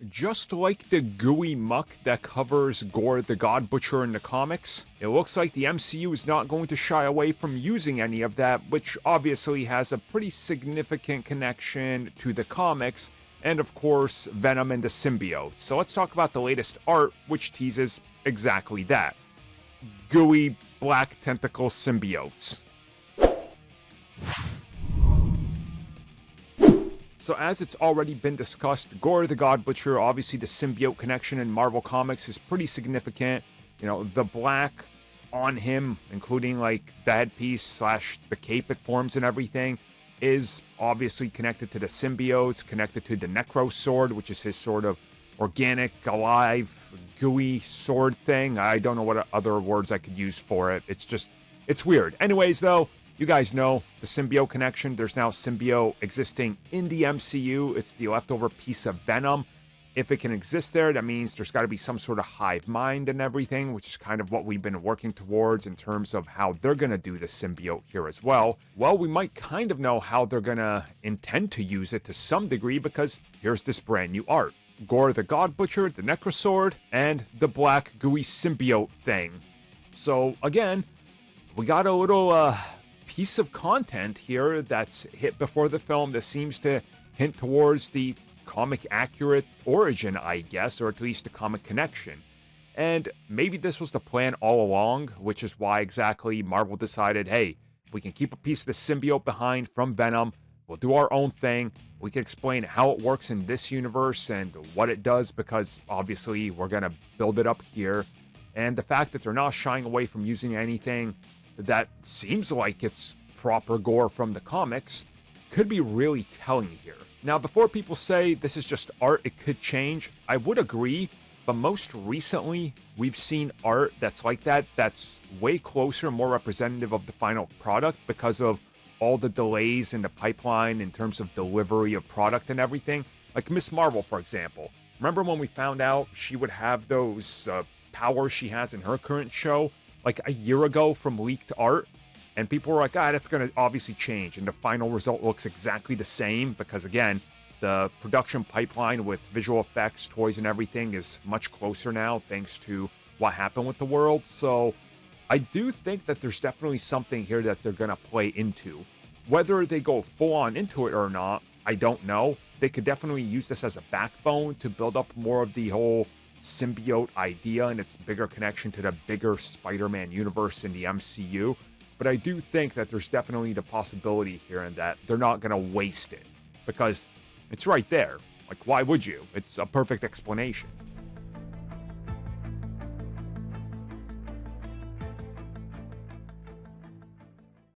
Just like the gooey muck that covers Gorr the God Butcher in the comics, it looks like the MCU is not going to shy away from using any of that, which obviously has a pretty significant connection to the comics, and of course, Venom and the Symbiote. So let's talk about the latest art, which teases exactly that. Gooey, black tentacle symbiotes. So as it's already been discussed, Gorr the God Butcher, obviously the symbiote connection in Marvel Comics is pretty significant. You know, the black on him, including like the headpiece / the cape it forms and everything, is obviously connected to the symbiotes, connected to the Necro Sword, which is his sort of organic, alive, gooey sword thing. I don't know what other words I could use for it. It's weird. Anyways, though, you guys know the symbiote connection. There's now symbiote existing in the MCU. It's the leftover piece of Venom. If it can exist there, that means there's got to be some sort of hive mind and everything, which is kind of what we've been working towards in terms of how they're going to do the symbiote here as well. Well, we might kind of know how they're going to intend to use it to some degree, because here's this brand new art. Gorr the God Butcher, the Necrosword, and the black gooey symbiote thing. So again, we got a little piece of content here that's hit before the film that seems to hint towards the comic accurate origin, I guess, or at least the comic connection. And maybe this was the plan all along, which is why exactly Marvel decided, hey, we can keep a piece of the symbiote behind from Venom, we'll do our own thing, we can explain how it works in this universe and what it does, because obviously we're going to build it up here. And the fact that they're not shying away from using anything that seems like it's proper Gorr from the comics could be really telling here. Now, before people say this is just art, it could change, I would agree, but most recently we've seen art that's like that, that's way closer, more representative of the final product because of all the delays in the pipeline in terms of delivery of product and everything. Like Miss Marvel, for example. Remember when we found out she would have those powers she has in her current show like a year ago from leaked art? And people were like, that's going to obviously change. And the final result looks exactly the same because, again, the production pipeline with visual effects, toys, and everything is much closer now thanks to what happened with the world. So I do think that there's definitely something here that they're going to play into. Whether they go full on into it or not, I don't know. They could definitely use this as a backbone to build up more of the whole symbiote idea and its bigger connection to the bigger Spider-Man universe in the MCU. But I do think that there's definitely the possibility here and that they're not going to waste it because it's right there. Like, why would you? It's a perfect explanation.